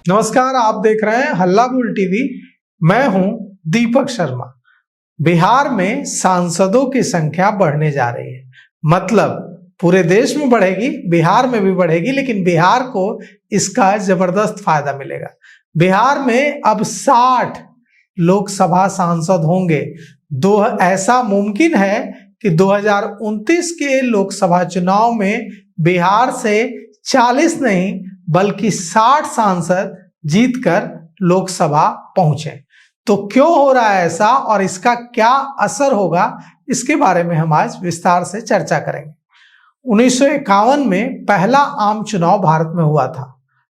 नमस्कार, आप देख रहे हैं हल्ला बोल टीवी। मैं हूं दीपक शर्मा। बिहार में सांसदों की संख्या बढ़ने जा रही है। मतलब पूरे देश में बढ़ेगी, बिहार में भी बढ़ेगी, लेकिन बिहार को इसका जबरदस्त फायदा मिलेगा। बिहार में अब 60 लोकसभा सांसद होंगे। ऐसा मुमकिन है कि 2029 के लोकसभा चुनाव में बिहार से 40 नहीं बल्कि 60 सांसद जीतकर लोकसभा पहुंचे। तो क्यों हो रहा है ऐसा और इसका क्या असर होगा, इसके बारे में हम आज विस्तार से चर्चा करेंगे। 1951 में पहला आम चुनाव भारत में हुआ था।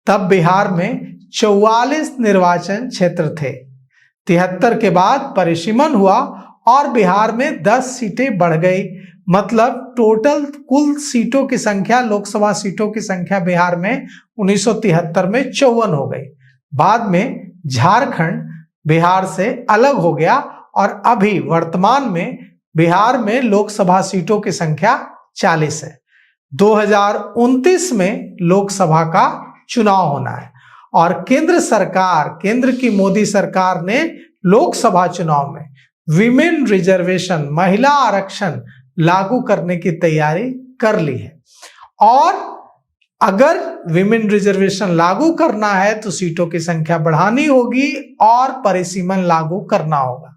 तब बिहार में 44 निर्वाचन क्षेत्र थे। 73 के बाद परिसीमन हुआ और बिहार में 10 सीटें बढ़ गई। मतलब टोटल कुल सीटों की संख्या, लोकसभा सीटों की संख्या बिहार में 1973 में 54 हो गई। बाद में झारखंड बिहार से अलग हो गया और अभी वर्तमान में बिहार में लोकसभा सीटों की संख्या 40 है। 2029 में लोकसभा का चुनाव होना है और केंद्र की मोदी सरकार ने लोकसभा चुनाव में विमेन रिजर्वेशन, महिला आरक्षण लागू करने की तैयारी कर ली है। और अगर विमेन रिजर्वेशन लागू करना है तो सीटों की संख्या बढ़ानी होगी और परिसीमन लागू करना होगा।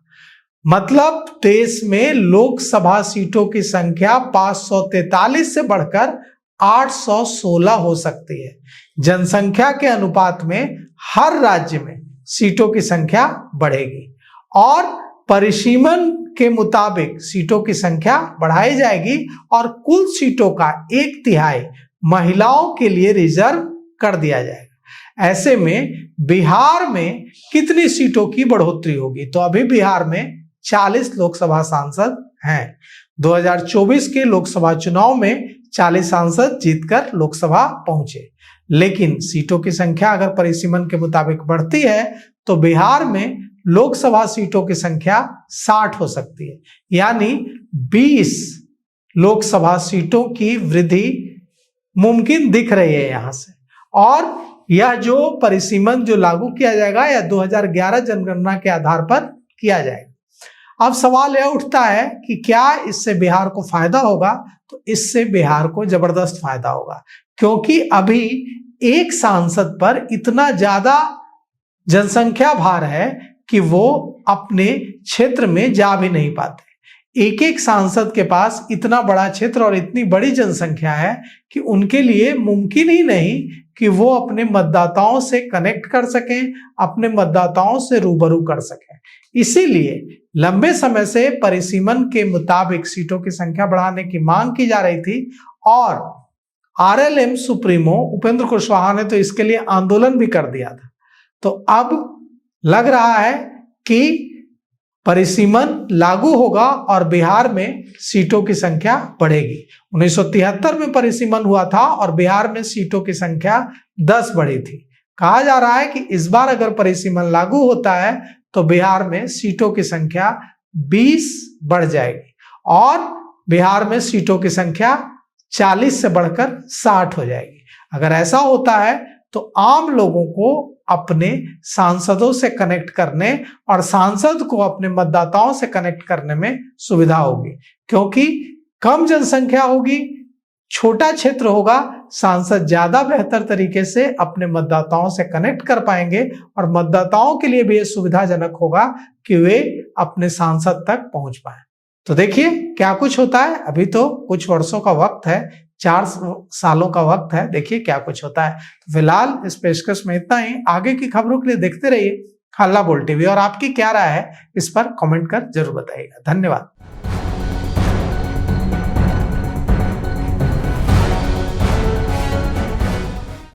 मतलब देश में लोकसभा सीटों की संख्या 543 से बढ़कर 816 हो सकती है। जनसंख्या के अनुपात में हर राज्य में सीटों की संख्या बढ़ेगी और परिसीमन के मुताबिक सीटों की संख्या बढ़ाई जाएगी और कुल सीटों का 1/3 महिलाओं के लिए रिजर्व कर दिया जाएगा। ऐसे में बिहार में कितनी सीटों की बढ़ोतरी होगी? तो अभी बिहार में 40 लोकसभा सांसद हैं। 2024 के लोकसभा चुनाव में 40 सांसद जीतकर लोकसभा पहुंचे, लेकिन सीटों की संख्या अगर परिसीमन के मुताबिक बढ़ती है तो बिहार में लोकसभा सीटों की संख्या 60 हो सकती है। यानी 20 लोकसभा सीटों की वृद्धि मुमकिन दिख रही है यहां से। और यह जो परिसीमन जो लागू किया जाएगा या 2011 जनगणना के आधार पर किया जाएगा। अब सवाल यह उठता है कि क्या इससे बिहार को फायदा होगा? तो इससे बिहार को जबरदस्त फायदा होगा, क्योंकि अभी एक सांसद पर इतना ज्यादा जनसंख्या भार है कि वो अपने क्षेत्र में जा भी नहीं पाते। एक सांसद के पास इतना बड़ा क्षेत्र और इतनी बड़ी जनसंख्या है कि उनके लिए मुमकिन ही नहीं कि वो अपने मतदाताओं से कनेक्ट कर सकें, अपने मतदाताओं से रूबरू कर सकें। इसीलिए लंबे समय से परिसीमन के मुताबिक सीटों की संख्या बढ़ाने की मांग की जा रही थी और आरएलएम सुप्रीमो उपेंद्र कुशवाहा ने तो इसके लिए आंदोलन भी कर दिया था। तो अब लग रहा है कि परिसीमन लागू होगा और बिहार में सीटों की संख्या बढ़ेगी। 1973 में परिसीमन हुआ था और बिहार में सीटों की संख्या 10 बढ़ी थी। कहा जा रहा है कि इस बार अगर परिसीमन लागू होता है तो बिहार में सीटों की संख्या 20 बढ़ जाएगी और बिहार में सीटों की संख्या 40 से बढ़कर 60 हो जाएगी। अगर ऐसा होता है तो आम लोगों को अपने सांसदों से कनेक्ट करने और सांसद को अपने मतदाताओं से कनेक्ट करने में सुविधा होगी, क्योंकि कम जनसंख्या होगी, छोटा क्षेत्र होगा, सांसद ज्यादा बेहतर तरीके से अपने मतदाताओं से कनेक्ट कर पाएंगे और मतदाताओं के लिए भी यह सुविधाजनक होगा कि वे अपने सांसद तक पहुंच पाए। तो देखिए क्या कुछ होता है। अभी तो कुछ वर्षों का वक्त है, 4 सालों का वक्त है, देखिए क्या कुछ होता है। तो फिलहाल इस पेशकश में इतना ही। आगे की खबरों के लिए देखते रहिए हल्ला बोल टीवी और आपकी क्या राय है इस पर कमेंट कर जरूर बताइएगा। धन्यवाद।